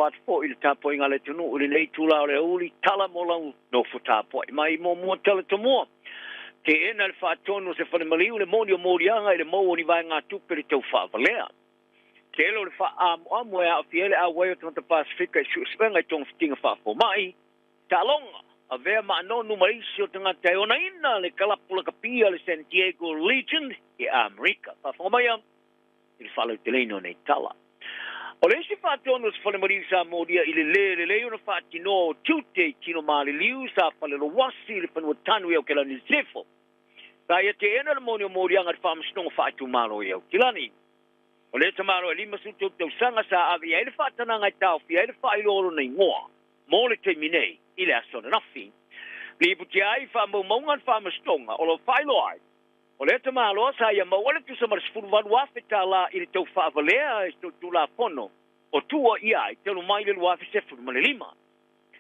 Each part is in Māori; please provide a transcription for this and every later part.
fat fo il tapo inga le tunu uli nei tula o le uli tala mo lau no futapo mai mo mo tala to mo te ena le fatonu se fale maliu le moni o morianga le mo ni vai ngā tupe le tau whaavalea te elo le wha amu e a fiele a wai o tangata Pasifika i suenga i tonga fitinga whaafo mai ta longa a vea ma anonu maisi o tangata e ona ina le kalapula kapia le San Diego Legion i Amerika whaafo mai am i le whalau te leino nei tala o le isi whaatonu se fale maliu sa modia i le leo na whaatino tute tino maali liu sa fale lo wasi le panua tanu e o ke lani zefo ta ia te ena le moni o morianga le whaamastonga whaatu malo e au kilani o le tamaro e lima sutu tau sanga sa avi e le whaatananga i tau fia e le whailoro nei ngoa mo le te minei i le asona nafi li puti ai whaamaumaungan whaamastonga o lo whailo ai o le tamaro sa ia mawale tu sa marasfuru wadu afe ta la i le tau whaavalea e tu la pono o tua i ai telu mai le luafi sefuru ma le lima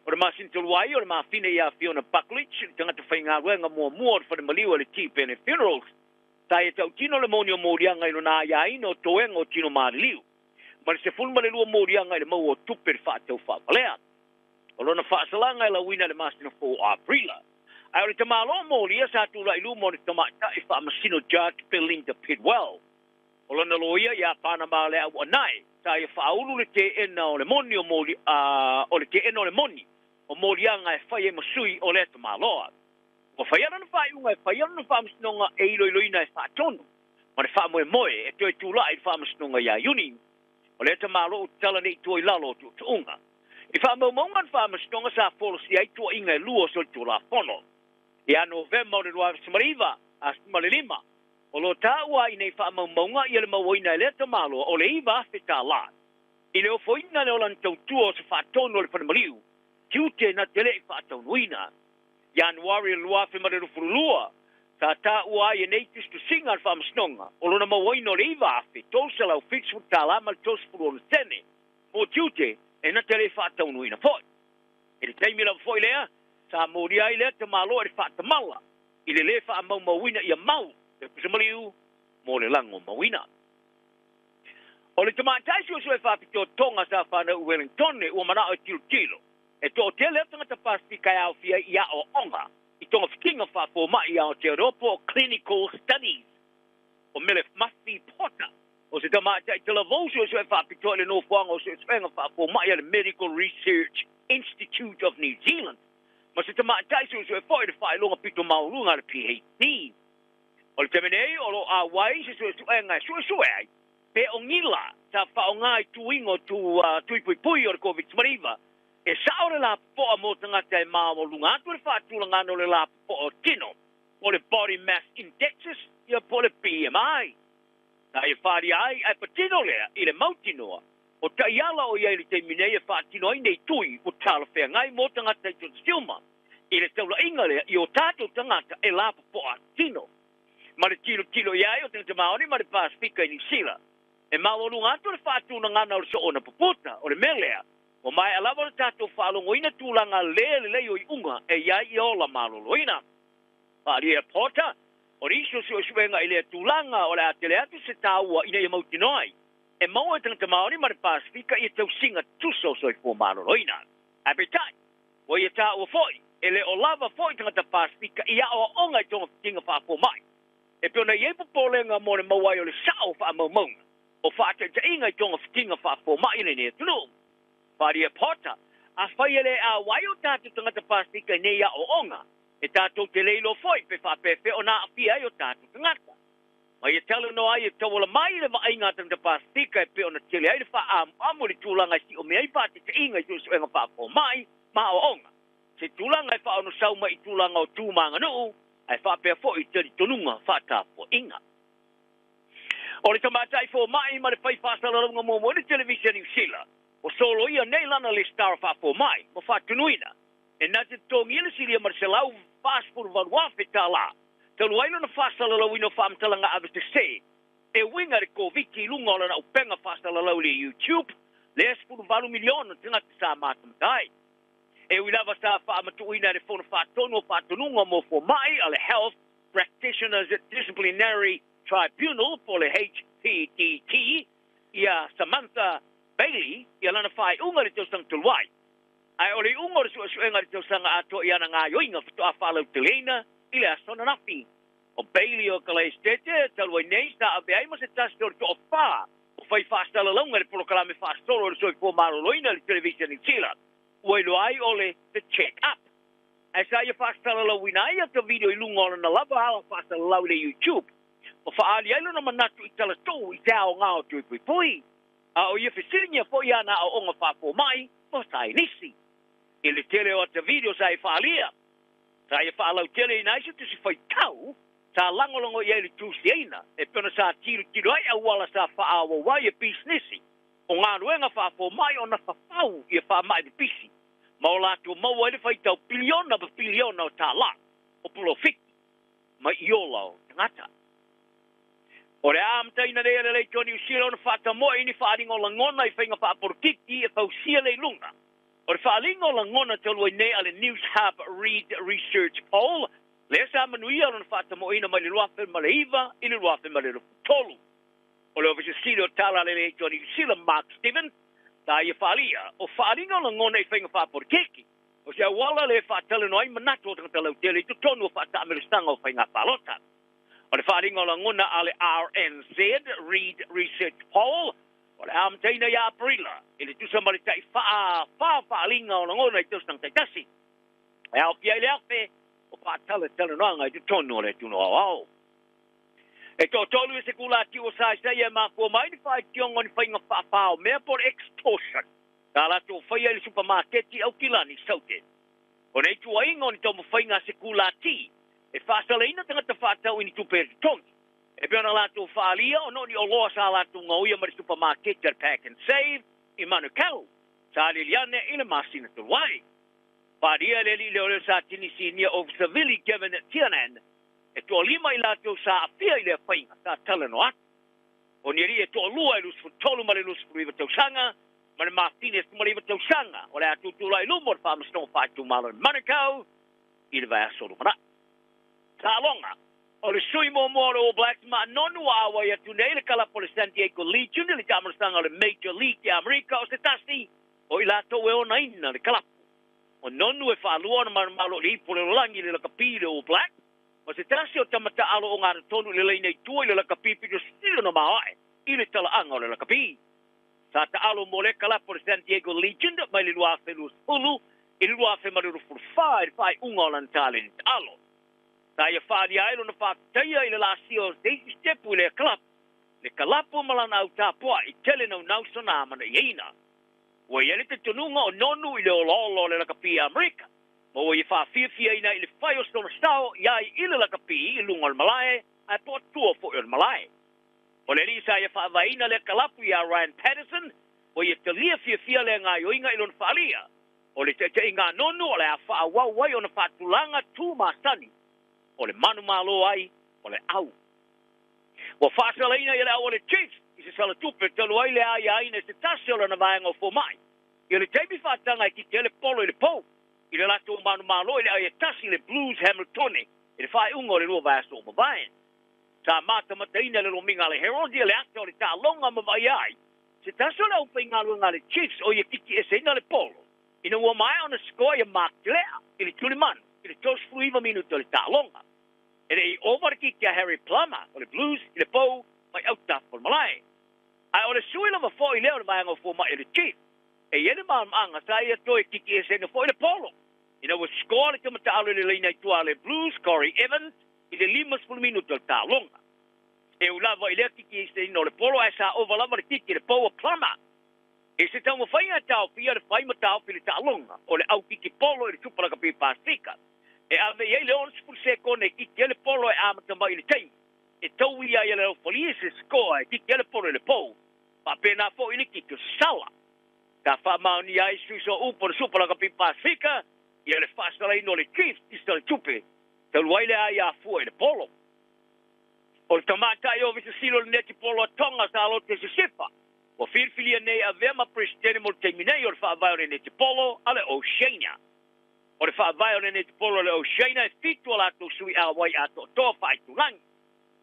o le masin telu ai o le maafine ia Fiona Buckledge tangata whainga ruenga mua o le whanemaliu le T-Pene Funerals ta e tau tino le moni o morianga ino na ia ino toenga o tino maariliu. Ma le se fulma le lua morianga le mau o tupe le whaatau whaavalea. O lona whaasalanga la wina le masina 4 Aprila. Ai o le tamalo moria sa tula ilu mo le tamata i whaamasino Judge Belinda Pidwell. O lona loia ia Panama le au anai. Ta i whaulu le te ena o le moni o mori, o le te ena o le moni. O morianga e whai e masui o le tamaloa. O whaiana na whaiunga e whaiana na whaamasinonga e iloina e whaatonu. Ma le whaamoe moe e toi tūla i whaamasinonga ia iuni. O le tamalo o tala nei tua i lalo o tuunga. I whaamaumaunga whaamasinonga sa folosi ai tua inga e lua so tūla whono. I a November o le rua Samariva a Malilima. O lo tāua i nei whaamaumaunga i le mawaina e le tamalo o le iwa awhita la. I le ofoina le o lantau tua o se whaatonu o le Whanemaliu. Tiute na tele i whaataunuina. Januari lua fe mare rufurulua ta ta ua e nei tu singa fa msnonga o lona mawaino le iva afe tosa lau fix tala mal tos furu tene o tute e na tele fa taunu ina foi e le taimi la foi lea sa moria ile te malo e fa tamala ile le fa mau mawina ia mau e pusamaliu mo le lango mawina o le tamatai so e fa pito tonga sa fa na Wellington e o mana o tilo e to tele tangata Pasifika ia fia ia o onga i tonga fikinga fa fo mai ia o te Europo Clinical Studies o mele Matthew Potter o se tamata i tela voso so e fa pito le no fuanga o se swenga fa fo mai le Medical Research Institute of New Zealand ma se tamata so e fo i fa longa pito maulunga le PhD o le temene o lo a wai se so swenga so ai pe ongila ta fa onga i tuingo tu pui o le COVID-19 e saore la po a mo tangata e maa mo lunga atu le whaatulanga no le la po o tino o le body mass indexes ia po le BMI na e whaari ai ai patino lea i le mautinoa o taiala o iai le te minei e whaatino ai nei tui o tala whea ngai mo tangata i tota silma i le taula inga lea i o tātou tangata e la po a tino ma le tilo iai o tangata maori ma le Pasifika i New Zealand e maa mo lunga atu le whaatulanga o le so ona puputa o le melea o mai alava le tātou whaalongoina tūlanga le o i unga e iai i ola maloloina. Pari e pota, o riso si o suenga i le tūlanga o le atele atu se tāua ina i mautinoi. E maua tangata maori ma le Pasifika i tau singa tuso so i fō maloloina. Apetai, o i tā ua foi, e le o lava foi tangata Pasifika i a o onga i tonga tinga whaafo mai. E peona i epo polenga mo le mawai o le sao whaamaunga. O whaatata inga i tonga tinga whaafo mai le ne tunu. Pari e pota, a whaiele a waio tātou tangata Pasifika nei a o onga, e tātou te leilo foi pe whapepe o nā awhia o tātou tangata. Mai e tala no ai e tawala mai le mainga tangata Pasifika e pe o na tele ai le wha amu le tūlanga si o mea i pāti te inga i tūsu enga whaafo mai, ma o onga. Se tūlanga e wha ono sauma i tūlanga o tūmanga nuu, ai whapea fo i tari tonunga whātāpo inga. O le tamatai fo mai ma le whai whāsalarunga mō le television New Zealand. O solo ia nei lana le star whaafo mai, ma whātunuina. E nā te tōngi ele siria marselau whāspuru waruafe tā la. Te luailo na whāsalalau ino whaamtalanga awe te se. E winga re ko viki lunga o lana upenga whāsalalau le YouTube, le espuru valu miliona tingata sa mātamatai. E wilawa sa whaamatuina re whona whātonu o whātununga mo fo mai a le Health Practitioners Disciplinary Tribunal po le HPDT, ia Samantha Bailey, ia lana whai unga le tau sang tuluai. Ai o le unga le suenga le tau sanga ato i ana ngā yoinga fitu a whalau te leina, i le asona nafi. O Bailey o Kalei Stete, talua nei, sa abe ai ma se tastor to o wha, o whai whaastala launga le polokalame whaastolo le soi kua maroloina le television in Sila. Ua ilo ai o le the check up. Ai sa ia whaastala lauina ai ato video i lunga ona na lava hala whaastala lau le YouTube. O whaali ailo na manatu i tala tō i te ao ngā o tui pui pui. A o ia whisiringia po i ana o onga whāpō mai, mo sai nisi. I le tele o te video sa i whaalia. Sa i whaalau tele i naisa tu si whai tau, sa langolongo i ele tūsi eina, e pena sa tiru ai a wala sa whaawa wai e businessi. O ngā ruenga whāpō mai o na whapau i a whaamai de pisi. Ma o lātua maua ele whai tau piliona pa piliona o tā la, o pulo whiki, ma i ola o tangata. O re amtaina rea le lei toni usira o na whata moa ini whaaringo la ngona i whainga whaaporokiki e whausia le lunga. O re whaaringo la ngona talua nei ale News Hub Read Research Poll, le sa manuia o na whata moa ina mai le ruafe ma le iwa, i le ruafe ma le tolu. O le ofisa siri o tala le lei toni usira Mark Stevens, ta ia whaalia, o whaaringo la ngona i whainga whaaporokiki, o se awala le whaatala no ai manato o tangata lau tele, tu tonu o whaata ameristanga o whainga whaalota. O le wharingo la nguna ale RNZ, Read Research Poll, o le amteina ia aprila, i le tusa maritai whaalinga o la nguna i tusang taitasi. E au pia ile ape, o whaatala talanoanga i tu tonu o le tuno au. E tō tolu e se kula ki o sai e mā kua mai ni whai tiongo ni whainga whaapao, mea por extortion. Tā la tō whaia i le supermarketi au kilani saute. O nei tua ingo ni tō mwhainga se kula ti, e whaasala ina tangata whaatau ini tupere tongi. E peona lātou whaalia o noni o loa sa lātou ngauia mari supermarket ar pack and save i Manukau. Sa liliane ina masina tulwai. Whaaria le li leo sa tinisinia o Savili Kevin Tianan. E toa lima i lātou sa awhia i lea whainga sa talano atu. O niri e toa lua i lusfu tolu mare lusfu iwa tausanga, mare Martinez mare iwa tausanga. O le atu tula i lumor whaamastong whaatu malo in Manukau, i le vai asolu mana. Sa longa, o le sui mo moro o Blacks ma nonu awa ia tu nei le kala po le San Diego Legion, le tamarastanga le Major League de America o se tasi, o i lato e ona ina le kalapu. O nonu e whaalua na maramalo le ipo le langi le lakapire o Blacks, o se tasi o tamata alo o ngāra tonu le leinei tua i le lakapipi do silo na maoe, i le tala anga o le lakapi. Sa ta alo mo le kala po le San Diego Legion, mai le luafe lus ulu, i le luafe mariru furfai, fai unga o lantale ni alo. Sa ia whaari ailo na whakataia i le lasio deisi stepu i le kalap. Le kalapu malana au tāpua i tele nau nausona amana i eina. Ua i ele te tununga o nonu i le ololo le lakapi Amerika. Ma ua i whawhiawhia ina i le whai o stona stao i ai i le lakapi i lunga o malae, ai po tua fo i o malae. O le risa ia whaavaina le kalapu i a Ryan Patterson, ua i te lia whiawhia le ngā yoinga i lona whaalia. O le te i ngā nonu o le a whaawawai o na whaatulanga tū masani. O le manu malo ai, o le au. Wa whaasala ina i le au o le Chiefs, i se sala tupe, talo ai le ai aina se tasi o lana vaenga o fomai. I le teipi whaatanga i ki te le polo i le pou. I le lato manu malo i le ai tasi le Blues Hamiltoni, i le whae ungo le rua vaeso o mavaen. Sa mata mata ina le lominga le Herald, i le ata o le ta longa mavai ai. Se tasi o le au whainga luenga le Chiefs, o i kiki e se ina le polo. Ina ua mai o na skoa i Mark Lea, i le tulimanu. I le tos fluiva minuto le tālonga. E rei overki kia Harry Plummer, o le Blues, i le pou, mai autaf o le malai. Ai o le suila ma fo i leo le maanga fo mai i le Chief. E iene maanga sa ia toi kiki e senga fo i le polo. Ina ua score le tamata alo le leina i tua le Blues, Corey Evans, i le 5 minuto le tālonga. E ulava i lea kiki e senga o le polo, e sa overlava le kiki le pou o Plummer. E se tau mawhainga tau pia le whaima tau pia le tālonga, o le au kiki polo i le tupalaka pi Pasifika. E ave iei le ons pur seko ne kiki ele polo e amata mai le teimi. E tau ia i le au folie se skoa e kiki ele polo i le pou. Pa pena fo i le kiki o sala. Ta wha mauni ai suiso upo le supalaka pi Pasifika, i le whaasala ino le Chiefs, i sta le tupe. Tau waile ai a fua i le polo. O le tamata i ovisa silo le neti polo a tonga sa alote se sipa. O firfilia nei a vema presidente mo terminei o le whaavai o le neti polo ale Oceania. O le whaavai o le neti polo ale Oceania e fitu ala to sui awai ato toa whaitulangi.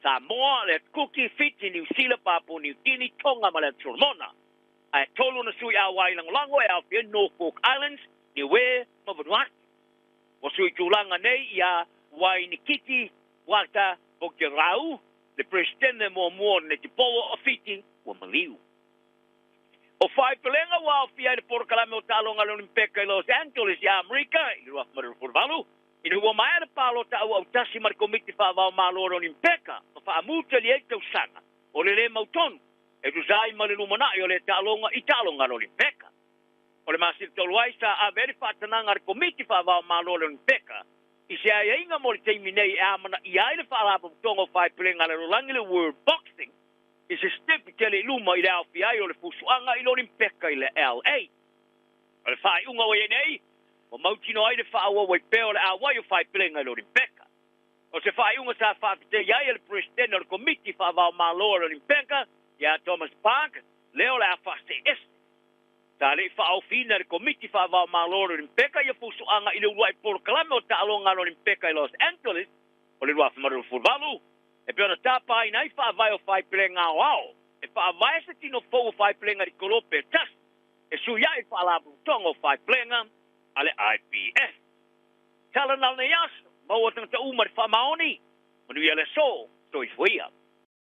Samoa le kuki fiti New Zealand, Papua New Guinea, Tonga ma le Solomona. ai tolu na sui a wai lango e au fia Norfolk Islands ni we ma Vanuatu o sui tulanga nei ia wai ni kiti wata o ke rau le presidente mo ne te powo ofiti o maliu o fai pelenga wa fia de por kalame o talonga lo Olimpeka i Los Angeles ya Amerika i rua maru forvalu i rua mai de palo ta o tasi mar komiti fa va malo lo Olimpeka fa muta li e sanga o le mauton e tu sai ma le lumana i o le talonga lo Olimpeka o le masir toluai sa a veri fatananga ar komiti fa va malo lo Olimpeka i se ai inga mo le teiminei e amana i ai le fa la tongo fai pelenga le rolangi le World Boxing i se stepi tele luma i le AFI o le fusuanga i le Olimpeka i le LA. O le fai unga o nei, o mautino ai le fa awa wai peo le awai o fai pelenga i le Olimpeka. O se fai unga sa whakite iai le presidente o le komiti fa avao malo le Olimpeka, ia Thomas Park, leo le awhase este. Ta le fa au fina le komiti fa avao malo le Olimpeka i le fusuanga i le uruai porokalame o ta alonga le Olimpeka i Los Angeles, o le rua whamaru furvalu, e pe ona tapa ai nai fa vai o fai pelenga ao e fa vai se tino fo fai pelenga di kolope tas e su ia e fa la tongo fai pelenga ale IPF tala na ne yas mo o tanga umar fa maoni mo ni ele so i fuia